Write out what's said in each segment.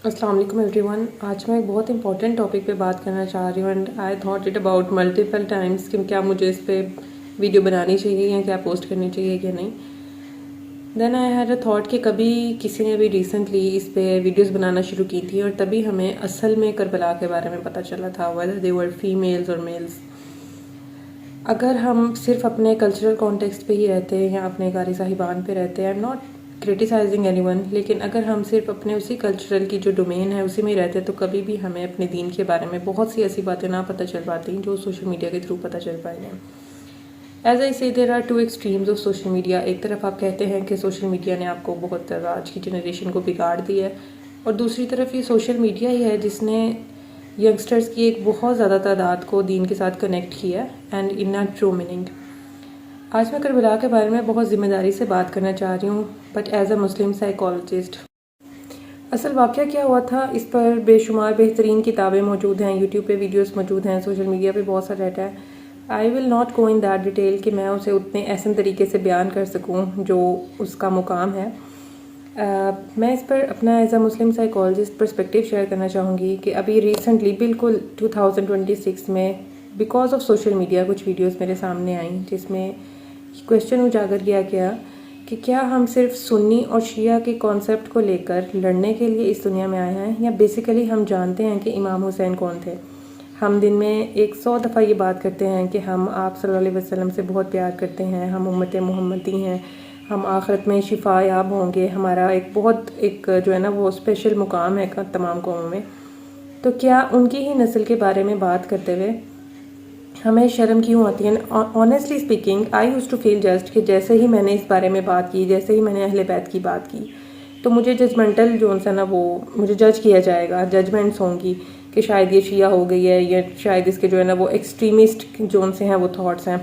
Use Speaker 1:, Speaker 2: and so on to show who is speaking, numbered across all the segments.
Speaker 1: السلام علیکم every one. آج میں ایک بہت امپورٹنٹ ٹاپک پہ بات کرنا چاہ رہی ہوں and I thought it about multiple Times کہ کیا مجھے اس پہ ویڈیو بنانی چاہیے یا کیا پوسٹ کرنی چاہیے یا نہیں. دین آئی ہیڈ اے تھاٹ کہ کبھی کسی نے بھی ریسنٹلی اس پہ ویڈیوز بنانا شروع کی تھی اور تبھی ہمیں اصل میں کربلا کے بارے میں پتہ چلا تھا ویدر دے ور فیمیلز اور میلز. اگر ہم صرف اپنے کلچرل کانٹیکسٹ پہ ہی رہتے ہیں یا اپنے قاری صاحبان پہ رہتے ہیں، I am not criticising any one, لیکن اگر ہم صرف اپنے اسی کلچرل کی جو ڈومین ہے اسی میں ہی رہتے تو کبھی بھی ہمیں اپنے دین کے بارے میں بہت سی ایسی باتیں نہ پتہ چل پاتی جو سوشل میڈیا کے تھرو پتہ چل پائیں گے. As I see there are two extremes of social media. ایک طرف آپ کہتے ہیں کہ سوشل میڈیا نے آپ کو بہت زیادہ آج کی جنریشن کو بگاڑ دیا ہے، اور دوسری طرف یہ سوشل میڈیا ہی ہے جس نے ینگسٹرز کی ایک بہت زیادہ تعداد کو دین کے ساتھ کنیکٹ کیا ہے and in a true meaning. آج میں کربلا کے بارے میں بہت ذمہ داری سے بات کرنا چاہ رہی ہوں، but as a Muslim psychologist. اصل واقعہ کیا ہوا تھا اس پر بے شمار بہترین کتابیں موجود ہیں، یوٹیوب پہ ویڈیوز موجود ہیں، سوشل میڈیا پہ بہت سا ڈیٹا ہے. I will not go in that detail کہ میں اسے اتنے احسن طریقے سے بیان کر سکوں جو اس کا مقام ہے. میں اس پر اپنا as a Muslim psychologist perspective share کرنا چاہوں گی کہ ابھی ریسنٹلی بالکل 2026 میں بیکاز آف سوشل میڈیا کچھ ویڈیوز میرے سامنے آئیں جس میں کویشچن اجاگر کیا گیا کہ کیا ہم صرف سنی اور شیعہ کے کانسیپٹ کو لے کر لڑنے کے لیے اس دنیا میں آئے ہیں، یا بیسیکلی ہم جانتے ہیں کہ امام حسین کون تھے. ہم دن میں 100 دفعہ یہ بات کرتے ہیں کہ ہم آپ صلی اللہ علیہ وسلم سے بہت پیار کرتے ہیں، ہم امت محمدی ہیں، ہم آخرت میں شفا یاب ہوں گے، ہمارا ایک جو ہے نا وہ اسپیشل مقام ہے تمام قوموں میں. تو کیا ان کی ہی نسل کے بارے میں بات کرتے ہوئے ہمیں شرم کیوں آتی ہے؟ Honestly speaking I use to feel just کہ جیسے ہی میں نے اس بارے میں بات کی، جیسے ہی میں نے اہل بیت کی بات کی تو مجھے ججمنٹل جو ہے نا وہ مجھے جج کیا جائے گا، ججمنٹس ہوں گی کہ شاید یہ شیعہ ہو گئی ہے، یا شاید اس کے جو ہے نا وہ ایکسٹریمسٹ جو سے ہیں وہ تھاٹس ہیں.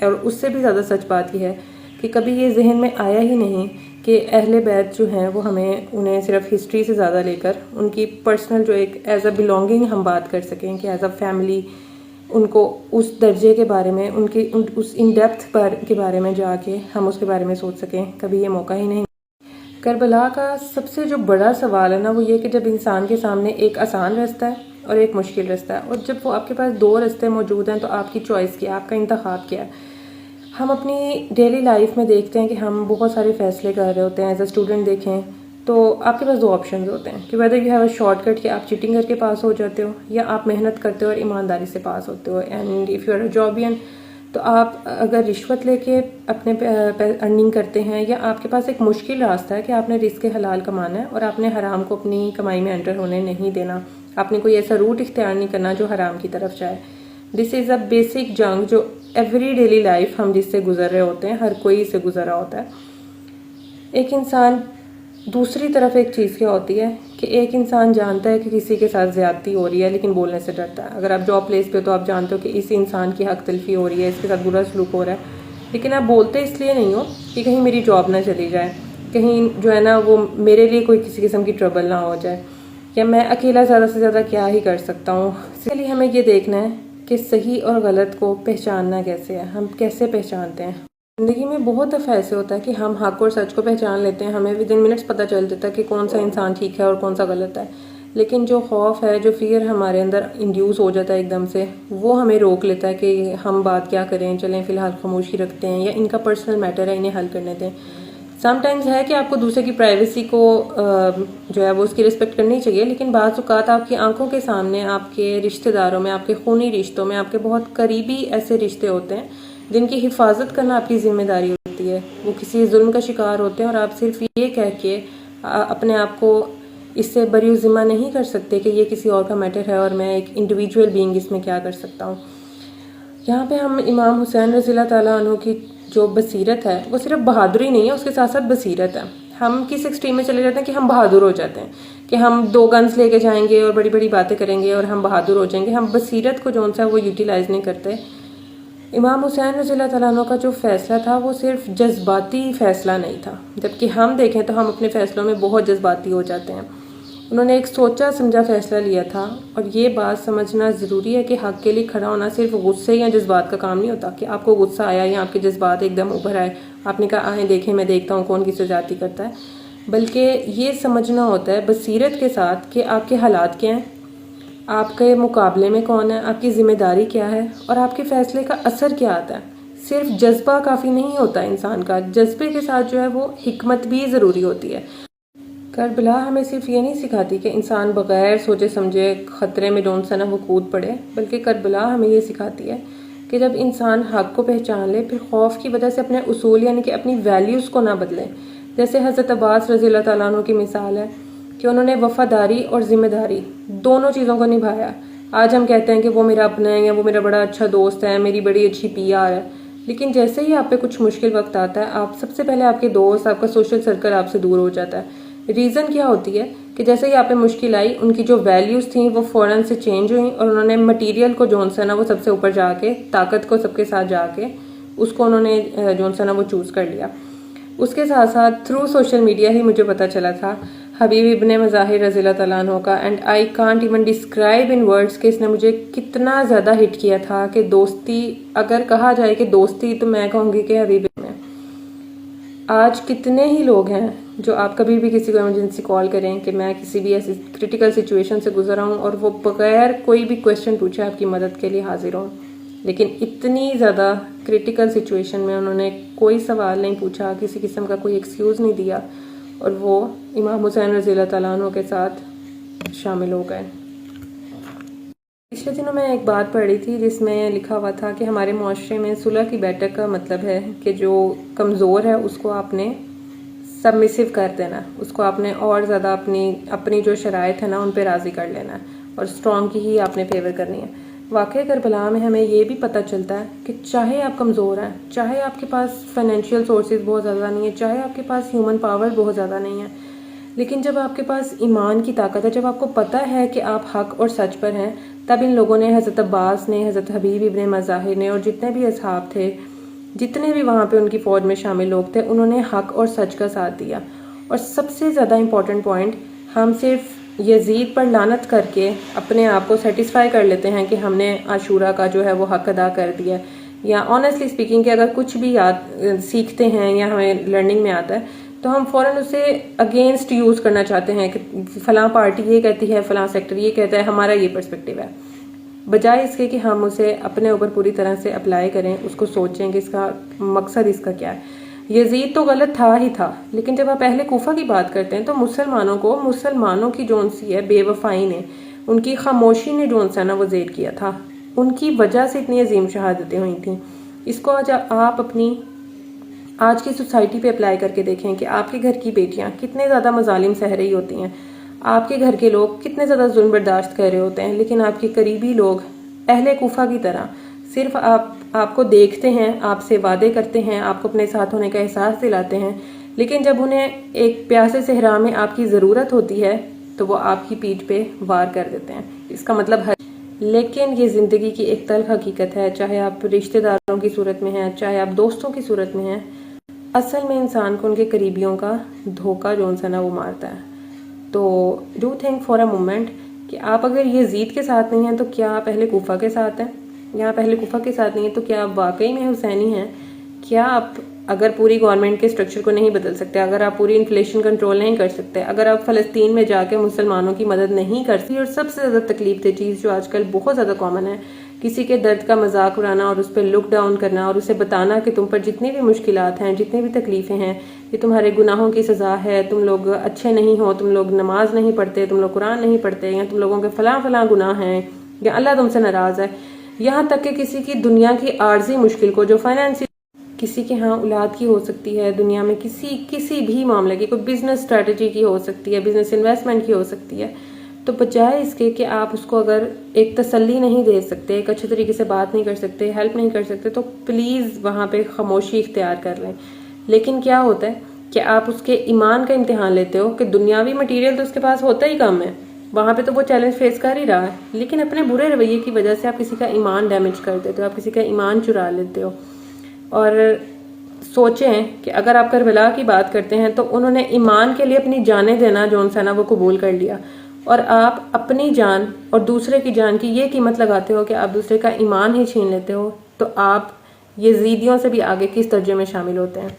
Speaker 1: اور اس سے بھی زیادہ سچ بات یہ ہے کہ کبھی یہ ذہن میں آیا ہی نہیں کہ اہل بیت جو ہیں وہ انہیں صرف ہسٹری سے زیادہ لے کر ان کی پرسنل جو ایک ایز اے بلونگنگ ہم بات کر سکیں کہ ایز اے فیملی ان کو اس درجے کے بارے میں اس ان ڈیپتھ کے بارے میں جا کے ہم اس کے بارے میں سوچ سکیں. کبھی یہ موقع ہی نہیں. کربلا کا سب سے جو بڑا سوال ہے نا وہ یہ کہ جب انسان کے سامنے ایک آسان رستہ ہے اور ایک مشکل رستہ ہے، اور جب وہ آپ کے پاس دو رستے موجود ہیں تو آپ کی چوائس کیا ہے، آپ کا انتخاب کیا ہے. ہم اپنی ڈیلی لائف میں دیکھتے ہیں کہ ہم بہت سارے فیصلے کر رہے ہوتے ہیں. ایز اے اسٹوڈنٹ دیکھیں تو آپ کے پاس دو آپشنز ہوتے ہیں کہ whether you have a shortcut کہ آپ چیٹنگ کر کے پاس ہو جاتے ہو، یا آپ محنت کرتے ہو اور ایمانداری سے پاس ہوتے ہو. اینڈ اف یو آر اے جابین تو آپ اگر رشوت لے کے اپنے ارننگ کرتے ہیں، یا آپ کے پاس ایک مشکل راستہ ہے کہ آپ نے رزق حلال کمانا ہے اور آپ نے حرام کو اپنی کمائی میں انٹر ہونے نہیں دینا، آپ نے کوئی ایسا روٹ اختیار نہیں کرنا جو حرام کی طرف جائے. دس از اے بیسک جنگ جو ایوری ڈیلی لائف ہم جس سے گزر رہے ہوتے ہیں، ہر کوئی سے گزر رہا ہوتا ہے. ایک انسان دوسری طرف ایک چیز کیا ہوتی ہے کہ ایک انسان جانتا ہے کہ کسی کے ساتھ زیادتی ہو رہی ہے لیکن بولنے سے ڈرتا ہے. اگر آپ جاب پلیس پہ ہو تو آپ جانتے ہو کہ اس انسان کی حق تلفی ہو رہی ہے، اس کے ساتھ برا سلوک ہو رہا ہے، لیکن آپ بولتے اس لیے نہیں ہو کہ کہیں میری جاب نہ چلی جائے، کہیں جو ہے نا وہ میرے لیے کوئی کسی قسم کی ٹربل نہ ہو جائے، یا میں اکیلا زیادہ سے زیادہ کیا ہی کر سکتا ہوں. اس لیے ہمیں یہ دیکھنا ہے کہ صحیح اور غلط کو پہچاننا کیسے ہے، ہم کیسے پہچانتے ہیں. زندگی میں بہت دفعہ ایسے ہوتا ہے کہ ہم حق اور سچ کو پہچان لیتے ہیں، ہمیں ود ان منٹس پتہ چل جاتا ہے کہ کون سا انسان ٹھیک ہے اور کون سا غلط ہے. لیکن جو خوف ہے، جو فیئر ہمارے اندر انڈیوس ہو جاتا ہے ایک دم سے، وہ ہمیں روک لیتا ہے کہ ہم بات کیا کریں، چلیں فی الحال خاموشی رکھتے ہیں، یا ان کا پرسنل میٹر ہے انہیں حل کرنے دیں. سم ٹائمز ہے کہ آپ کو دوسرے کی پرائیویسی کو جو ہے وہ اس کی رسپیکٹ کرنی چاہیے، لیکن بعض اوقات آپ کی آنکھوں کے سامنے آپ کے رشتہ داروں میں، آپ کے خونی رشتوں میں، آپ کے بہت قریبی ایسے رشتے ہوتے ہیں جن کی حفاظت کرنا آپ کی ذمہ داری ہوتی ہے. وہ کسی ظلم کا شکار ہوتے ہیں اور آپ صرف یہ کہہ کے اپنے آپ کو اس سے بری ذمہ نہیں کر سکتے کہ یہ کسی اور کا میٹر ہے اور میں ایک انڈیویجول بینگ اس میں کیا کر سکتا ہوں. یہاں پہ ہم امام حسین رضی اللہ تعالیٰ عنہ کی جو بصیرت ہے وہ صرف بہادری نہیں ہے، اس کے ساتھ ساتھ بصیرت ہے. ہم کس ایکسٹریم میں چلے جاتے ہیں کہ ہم بہادر ہو جاتے ہیں کہ ہم 2 گنز لے کے جائیں گے اور بڑی بڑی باتیں کریں گے اور ہم بہادر ہو جائیں گے. ہم بصیرت کو جو سا وہ یوٹیلائز نہیں کرتے. امام حسین رضی اللہ تعالیٰ عنہ کا جو فیصلہ تھا وہ صرف جذباتی فیصلہ نہیں تھا، جبکہ ہم دیکھیں تو ہم اپنے فیصلوں میں بہت جذباتی ہو جاتے ہیں. انہوں نے ایک سوچا سمجھا فیصلہ لیا تھا، اور یہ بات سمجھنا ضروری ہے کہ حق کے لیے کھڑا ہونا صرف غصے یا جذبات کا کام نہیں ہوتا کہ آپ کو غصہ آیا یا آپ کے جذبات ایک دم ابھر آئے، آپ نے کہا آئیں دیکھیں میں دیکھتا ہوں کون کس سے زیادتی کرتا ہے. بلکہ یہ سمجھنا ہوتا ہے بصیرت کے ساتھ کہ آپ کے حالات کیا ہیں، آپ کے مقابلے میں کون ہے، آپ کی ذمہ داری کیا ہے، اور آپ کے فیصلے کا اثر کیا آتا ہے۔ صرف جذبہ کافی نہیں ہوتا انسان کا، جذبے کے ساتھ جو ہے وہ حکمت بھی ضروری ہوتی ہے۔ کربلا ہمیں صرف یہ نہیں سکھاتی کہ انسان بغیر سوچے سمجھے خطرے میں جون سا نہ وہ کود پڑے، بلکہ کربلا ہمیں یہ سکھاتی ہے کہ جب انسان حق کو پہچان لے پھر خوف کی وجہ سے اپنے اصول یعنی کہ اپنی ویلیوز کو نہ بدلے۔ جیسے حضرت عباس رضی اللہ تعالیٰ عنہ کی مثال ہے کہ انہوں نے وفاداری اور ذمہ داری دونوں چیزوں کو نبھایا۔ آج ہم کہتے ہیں کہ وہ میرا اپنا ہے یا وہ میرا بڑا اچھا دوست ہے، میری بڑی اچھی پی آر ہے، لیکن جیسے ہی آپ پہ کچھ مشکل وقت آتا ہے آپ سب سے پہلے آپ کے دوست، آپ کا سوشل سرکل آپ سے دور ہو جاتا ہے۔ ریزن کیا ہوتی ہے کہ جیسے ہی آپ پہ مشکل آئی ان کی جو ویلیوز تھیں وہ فوراً سے چینج ہوئیں، اور انہوں نے مٹیریل کو جون سا نا وہ سب سے اوپر جا کے، طاقت کو سب کے ساتھ جا کے اس کو انہوں نے جون سا نا وہ چوز کر لیا۔ اس کے ساتھ ساتھ تھرو سوشل میڈیا ہی مجھے پتا چلا تھا حبیب ابن مظاہر رضی اللہ تعالیٰ عنہ کا، and I can't even describe in words کہ اس نے مجھے کتنا زیادہ ہٹ کیا تھا کہ دوستی، اگر کہا جائے کہ دوستی، تو میں کہوں گی کہ حبیب میں۔ آج کتنے ہی لوگ ہیں جو آپ کبھی بھی کسی کو ایمرجنسی کال کریں کہ میں کسی بھی ایسی کریٹیکل سچویشن سے گزرا ہوں، اور وہ بغیر کوئی بھی کویشچن پوچھے آپ کی مدد کے لیے حاضر ہوں، لیکن اتنی زیادہ کریٹیکل سچویشن میں انہوں نے کوئی سوال نہیں پوچھا، کسی قسم کا کوئی ایکسکیوز نہیں دیا، اور وہ امام حسین رضی اللہ تعالیٰ عنہ کے ساتھ شامل ہو گئے۔ پچھلے دنوں میں ایک بات پڑھ رہی تھی جس میں لکھا ہوا تھا کہ ہمارے معاشرے میں صلح کی بیٹھک کا مطلب ہے کہ جو کمزور ہے اس کو آپ نے سبمسو کر دینا، اس کو آپ نے اور زیادہ اپنی جو شرائط ہے نا ان پہ راضی کر لینا ہے، اور اسٹرانگ کی ہی آپ نے فیور کرنی ہے۔ واقعہ کربلا میں ہمیں یہ بھی پتہ چلتا ہے کہ چاہے آپ کمزور ہیں، چاہے آپ کے پاس فائنینشیل سورسز بہت زیادہ نہیں ہیں، چاہے آپ کے پاس ہیومن پاور بہت زیادہ نہیں ہے، لیکن جب آپ کے پاس ایمان کی طاقت ہے، جب آپ کو پتہ ہے کہ آپ حق اور سچ پر ہیں، تب ان لوگوں نے، حضرت عباس نے، حضرت حبیب ابن مظاہر نے، اور جتنے بھی اصحاب تھے، جتنے بھی وہاں پہ ان کی فوج میں شامل لوگ تھے، انہوں نے حق اور سچ کا ساتھ دیا۔ اور سب سے زیادہ امپورٹنٹ پوائنٹ، ہم صرف یزید پر لعنت کر کے اپنے آپ کو سیٹسفائی کر لیتے ہیں کہ ہم نے عاشورہ کا جو ہے وہ حق ادا کر دیا، یا آنیسٹلی اسپیکنگ کہ اگر کچھ بھی سیکھتے ہیں یا ہمیں لرننگ میں آتا ہے تو ہم فوراً اسے اگینسٹ یوز کرنا چاہتے ہیں کہ فلاں پارٹی یہ کہتی ہے، فلاں سیکٹر یہ کہتا ہے، ہمارا یہ پرسپیکٹیو ہے، بجائے اس کے کہ ہم اسے اپنے اوپر پوری طرح سے اپلائی کریں، اس کو سوچیں کہ اس کا مقصد اس کا کیا ہے۔ یزید تو غلط تھا ہی تھا، لیکن جب آپ اہل کوفہ کی بات کرتے ہیں تو مسلمانوں کی جون سی ہے بے وفائی نے، ان کی خاموشی نے جون سا نا وہ زیر کیا تھا، ان کی وجہ سے اتنی عظیم شہادتیں ہوئی تھیں۔ اس کو آپ اپنی آج کی سوسائٹی پہ اپلائی کر کے دیکھیں کہ آپ کے گھر کی بیٹیاں کتنے زیادہ مظالم سہ رہی ہوتی ہیں، آپ کے گھر کے لوگ کتنے زیادہ ظلم برداشت کر رہے ہوتے ہیں، لیکن آپ کے قریبی لوگ اہل کوفہ کی طرح صرف آپ کو دیکھتے ہیں، آپ سے وعدے کرتے ہیں، آپ کو اپنے ساتھ ہونے کا احساس دلاتے ہیں، لیکن جب انہیں ایک پیاسے صحرا میں آپ کی ضرورت ہوتی ہے تو وہ آپ کی پیٹھ پہ وار کر دیتے ہیں۔ اس کا مطلب ہے، لیکن یہ زندگی کی ایک تلخ حقیقت ہے، چاہے آپ رشتہ داروں کی صورت میں ہیں، چاہے آپ دوستوں کی صورت میں ہیں، اصل میں انسان کو ان کے قریبیوں کا دھوکہ جون سا نا وہ مارتا ہے۔ تو do think for a moment کہ آپ اگر یزید کے ساتھ نہیں ہیں تو کیا آپ اہل کوفہ کے ساتھ ہیں؟ یا آپ اہل کوفہ کے ساتھ نہیں ہیں تو کیا آپ واقعی میں حسینی ہیں؟ کیا آپ اگر پوری گورنمنٹ کے سٹرکچر کو نہیں بدل سکتے، اگر آپ پوری انفلیشن کنٹرول نہیں کر سکتے، اگر آپ فلسطین میں جا کے مسلمانوں کی مدد نہیں کر سکتے، اور سب سے زیادہ تکلیف دہ چیز جو آج کل بہت زیادہ کامن ہے، کسی کے درد کا مذاق اڑانا اور اس پہ لک ڈاؤن کرنا، اور اسے بتانا کہ تم پر جتنی بھی مشکلات ہیں، جتنی بھی تکلیفیں ہیں، یہ تمہارے گناہوں کی سزا ہے، تم لوگ اچھے نہیں ہو، تم لوگ نماز نہیں پڑھتے، تم لوگ قرآن نہیں پڑھتے، یا تم لوگوں کے فلاں فلاں گناہ ہیں، یا اللہ تم سے ناراض ہے۔ یہاں تک کہ کسی کی دنیا کی عارضی مشکل کو، جو فائنینشیل کسی کے ہاں اولاد کی ہو سکتی ہے، دنیا میں کسی بھی معاملے کی، کوئی بزنس اسٹریٹجی کی ہو سکتی ہے، بزنس انویسٹمنٹ کی ہو سکتی ہے، تو بجائے اس کے کہ آپ اس کو اگر ایک تسلی نہیں دے سکتے، ایک اچھے طریقے سے بات نہیں کر سکتے، ہیلپ نہیں کر سکتے، تو پلیز وہاں پہ خاموشی اختیار کر لیں۔ لیکن کیا ہوتا ہے کہ آپ اس کے ایمان کا امتحان لیتے ہو کہ دنیاوی مٹیریل تو اس کے پاس ہوتا ہی کم ہے، وہاں پہ تو وہ چیلنج فیس کر ہی رہا ہے، لیکن اپنے برے رویے کی وجہ سے آپ کسی کا ایمان ڈیمیج کر دیتے ہو، آپ کسی کا ایمان چرا لیتے ہو۔ اور سوچیں کہ اگر آپ کربلا کی بات کرتے ہیں تو انہوں نے ایمان کے لیے اپنی جانیں دینا جون سا نا وہ قبول کر لیا، اور آپ اپنی جان اور دوسرے کی جان کی یہ قیمت لگاتے ہو کہ آپ دوسرے کا ایمان ہی چھین لیتے ہو، تو آپ یزیدیوں سے بھی آگے کس درجے میں شامل ہوتے ہیں؟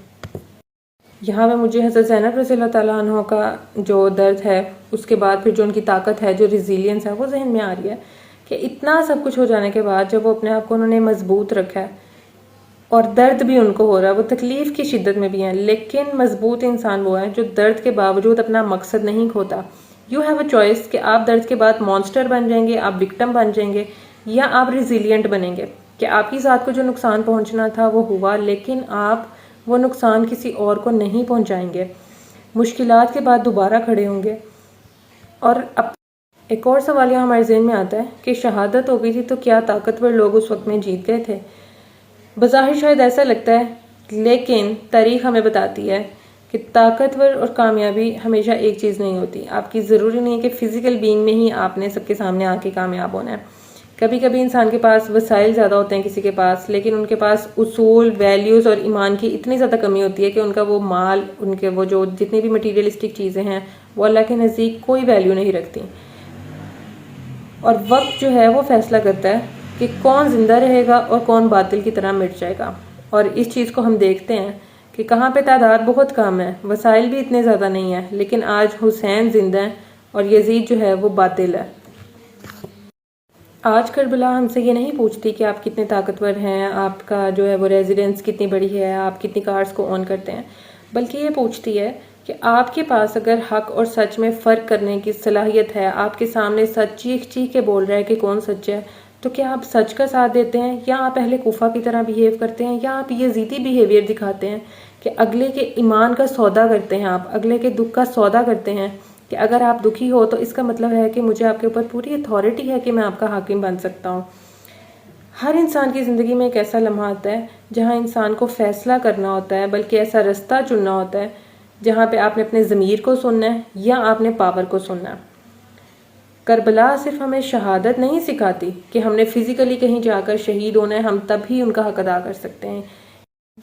Speaker 1: یہاں پہ مجھے حضرت زینب رضی اللہ تعالیٰ عنہ کا جو درد ہے، اس کے بعد پھر جو ان کی طاقت ہے، جو ریزیلینس ہے، وہ ذہن میں آ رہی ہے کہ اتنا سب کچھ ہو جانے کے بعد جب وہ اپنے آپ کو انہوں نے مضبوط رکھا ہے، اور درد بھی ان کو ہو رہا ہے، وہ تکلیف کی شدت میں بھی ہیں، لیکن مضبوط انسان وہ ہے جو درد کے باوجود اپنا مقصد نہیں کھوتا. یو ہیو اے چوائس کہ آپ درد کے بعد مانسٹر بن جائیں گے، آپ وکٹم بن جائیں گے، یا آپ ریزیلینٹ بنیں گے کہ آپ کی ذات کو جو نقصان پہنچنا تھا وہ ہوا، لیکن آپ وہ نقصان کسی اور کو نہیں پہنچائیں گے، مشکلات کے بعد دوبارہ کھڑے ہوں گے. اور ایک اور سوال یہاں ہمارے ذہن میں آتا ہے کہ شہادت ہو گئی تھی تو کیا طاقتور لوگ اس وقت میں جیت گئے تھے؟ بظاہر شاید ایسا لگتا ہے، لیکن تاریخ ہمیں بتاتی ہے کہ طاقتور اور کامیابی ہمیشہ ایک چیز نہیں ہوتی. آپ کی ضروری نہیں ہے کہ فزیکل بینگ میں ہی آپ نے سب کے سامنے آ کے کامیاب ہونا ہے. کبھی کبھی انسان کے پاس وسائل زیادہ ہوتے ہیں کسی کے پاس، لیکن ان کے پاس اصول، ویلیوز اور ایمان کی اتنی زیادہ کمی ہوتی ہے کہ ان کا وہ مال، ان کے وہ جو جتنی بھی مٹیریلسٹک چیزیں ہیں، وہ اللہ کے نزدیک کوئی ویلیو نہیں رکھتی. اور وقت جو ہے وہ فیصلہ کرتا ہے کہ کون زندہ رہے گا اور کون باطل کی طرح مٹ جائے گا. اور اس چیز کو ہم دیکھتے ہیں کہ کہاں پہ تعداد بہت کم ہے، وسائل بھی اتنے زیادہ نہیں ہیں، لیکن آج حسین زندہ ہیں اور یزید جو ہے وہ باطل ہے. آج کربلا ہم سے یہ نہیں پوچھتی کہ آپ کتنے طاقتور ہیں، آپ کا جو ہے وہ ریزیڈنس کتنی بڑی ہے، آپ کتنی کارز کو اون کرتے ہیں، بلکہ یہ پوچھتی ہے کہ آپ کے پاس اگر حق اور سچ میں فرق کرنے کی صلاحیت ہے، آپ کے سامنے سچ چیخ چیخ کے بول رہا ہے کہ کون سچ ہے، تو کیا آپ سچ کا ساتھ دیتے ہیں، یا آپ اہل کوفہ کی طرح بیہیو کرتے ہیں، یا آپ یزیدی بیہیویئر دکھاتے ہیں کہ اگلے کے ایمان کا سودا کرتے ہیں، آپ اگلے کے دکھ کا سودا کرتے ہیں کہ اگر آپ دکھی ہو تو اس کا مطلب ہے کہ مجھے آپ کے اوپر پوری اتھارٹی ہے کہ میں آپ کا حاکم بن سکتا ہوں. ہر انسان کی زندگی میں ایک ایسا لمحہ آتا ہے جہاں انسان کو فیصلہ کرنا ہوتا ہے، بلکہ ایسا رستہ چننا ہوتا ہے جہاں پہ آپ نے اپنے ضمیر کو سننا ہے یا آپ نے پاور کو سننا ہے. کربلا صرف ہمیں شہادت نہیں سکھاتی کہ ہم نے فزیکلی کہیں جا کر شہید ہونا ہے، ہم تب ہی ان کا حق ادا کر سکتے ہیں.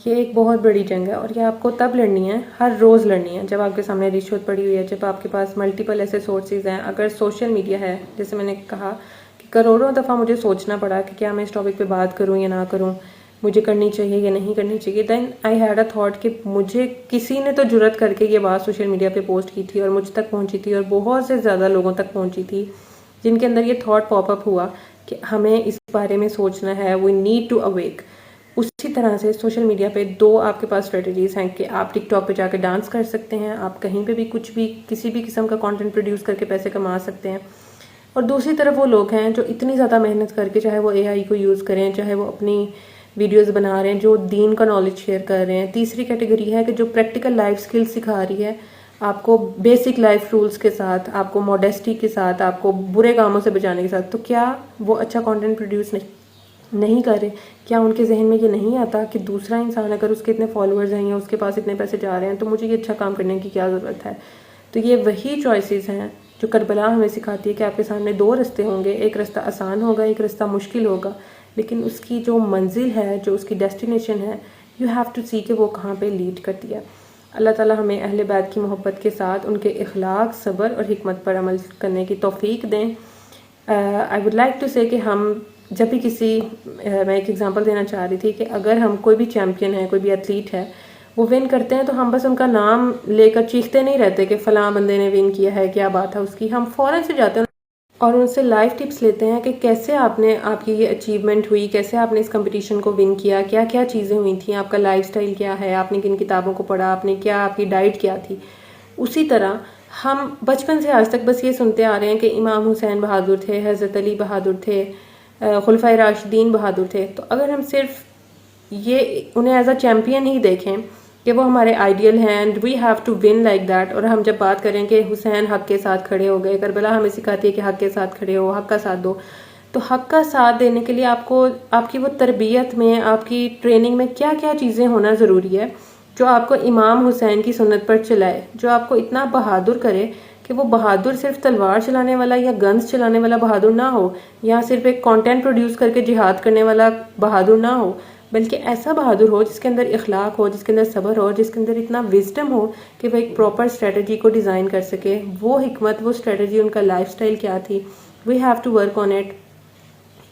Speaker 1: یہ ایک بہت بڑی جنگ ہے اور یہ آپ کو تب لڑنی ہے، ہر روز لڑنی ہے، جب آپ کے سامنے رشوت پڑی ہوئی ہے، جب آپ کے پاس ملٹیپل ایسے سورسز ہیں. اگر سوشل میڈیا ہے، جیسے میں نے کہا کہ کروڑوں دفعہ مجھے سوچنا پڑا کہ کیا میں اس ٹاپک پہ بات کروں یا نہ کروں، مجھے کرنی چاہیے یا نہیں کرنی چاہیے. دین آئی ہیڈ اے تھاٹ کہ مجھے کسی نے تو جرت کر کے یہ بات سوشل میڈیا پہ پوسٹ کی تھی اور مجھ تک پہنچی تھی اور بہت سے زیادہ لوگوں تک پہنچی تھی جن کے اندر یہ تھاٹ پاپ اپ ہوا کہ ہمیں اس بارے میں سوچنا ہے. We need to awake. اسی طرح سے سوشل میڈیا پہ دو آپ کے پاس اسٹریٹجیز ہیں کہ آپ ٹک ٹاک پہ جا کے ڈانس کر سکتے ہیں، آپ کہیں پہ بھی کچھ بھی کسی بھی قسم کا کانٹینٹ پروڈیوس کر کے پیسے کما سکتے ہیں. اور دوسری طرف وہ لوگ ہیں جو اتنی زیادہ محنت کر کے، چاہے وہ اے آئی کو یوز کریں، چاہے وہ اپنی ویڈیوز بنا رہے ہیں، جو دین کا نالج شیئر کر رہے ہیں. تیسری کیٹیگری ہے کہ جو پریکٹیکل لائف سکل سکھا رہی ہے آپ کو، بیسک لائف رولز کے ساتھ، آپ کو موڈیسٹی کے ساتھ، آپ کو برے کاموں سے بچانے کے ساتھ. تو کیا وہ اچھا کانٹینٹ پروڈیوس نہیں کر رہے؟ کیا ان کے ذہن میں یہ نہیں آتا کہ دوسرا انسان اگر اس کے اتنے فالوورز ہیں یا اس کے پاس اتنے پیسے جا رہے ہیں تو مجھے یہ اچھا کام کرنے کی کیا ضرورت ہے؟ تو یہ وہی چوائسیز ہیں جو کربلا ہمیں سکھاتی ہے کہ آپ کے سامنے دو رستے ہوں گے، ایک رستہ آسان ہوگا، ایک رستہ مشکل ہوگا، لیکن اس کی جو منزل ہے، جو اس کی ڈیسٹینیشن ہے، یو ہیو ٹو سی کہ وہ کہاں پہ لیڈ کرتی ہے. اللہ تعالیٰ ہمیں اہل بیت کی محبت کے ساتھ ان کے اخلاق، صبر اور حکمت پر عمل کرنے کی توفیق دیں. آئی ووڈ لائک ٹو سے کہ ہم جب بھی میں ایک ایگزامپل دینا چاہ رہی تھی کہ اگر ہم کوئی بھی چیمپئن ہے، کوئی بھی ایتھلیٹ ہے، وہ ون کرتے ہیں تو ہم بس ان کا نام لے کر چیختے نہیں رہتے کہ فلاں بندے نے ون کیا ہے، کیا بات ہے اس کی. ہم فوراً سے جاتے ہیں اور ان سے لائف ٹپس لیتے ہیں کہ کیسے آپ کی یہ اچیومنٹ ہوئی، کیسے آپ نے اس کمپٹیشن کو ون کیا، کیا کیا چیزیں ہوئی تھیں، آپ کا لائف سٹائل کیا ہے، آپ نے کن کتابوں کو پڑھا، آپ کی ڈائٹ کیا تھی. اسی طرح ہم بچپن سے آج تک بس یہ سنتے آ رہے ہیں کہ امام حسین بہادر تھے، حضرت علی بہادر تھے، خلفائے راشدین بہادر تھے. تو اگر ہم صرف یہ انہیں ایز اے چیمپئن ہی دیکھیں کہ وہ ہمارے آئیڈیل ہیں and we have to one like that, اور ہم جب بات کریں کہ حسین حق کے ساتھ کھڑے ہو گئے، کربلا ہمیں سکھاتی ہے کہ حق کے ساتھ کھڑے ہو، حق کا ساتھ دو، تو حق کا ساتھ دینے کے لیے آپ کی وہ تربیت میں، آپ کی ٹریننگ میں کیا کیا چیزیں ہونا ضروری ہے جو آپ کو امام حسین کی سنت پر چلائے، جو آپ کو اتنا بہادر کرے کہ وہ بہادر صرف تلوار چلانے والا یا گنز چلانے والا بہادر نہ ہو، یا صرف ایک کانٹینٹ پروڈیوس کر کے جہاد کرنے والا بہادر نہ ہو، بلکہ ایسا بہادر ہو جس کے اندر اخلاق ہو، جس کے اندر صبر ہو، جس کے اندر اتنا وزڈم ہو کہ وہ ایک پراپر اسٹریٹجی کو ڈیزائن کر سکے. وہ حکمت، وہ اسٹریٹجی، ان کا لائف سٹائل کیا تھی. We have to work on it.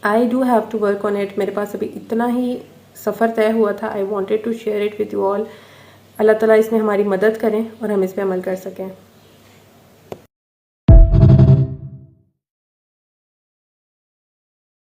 Speaker 1: I do have to work on it. میرے پاس ابھی اتنا ہی سفر طے ہوا تھا. I wanted to share it with you all. اللہ تعالیٰ اس میں ہماری مدد کریں اور ہم اس پہ عمل کر سکیں.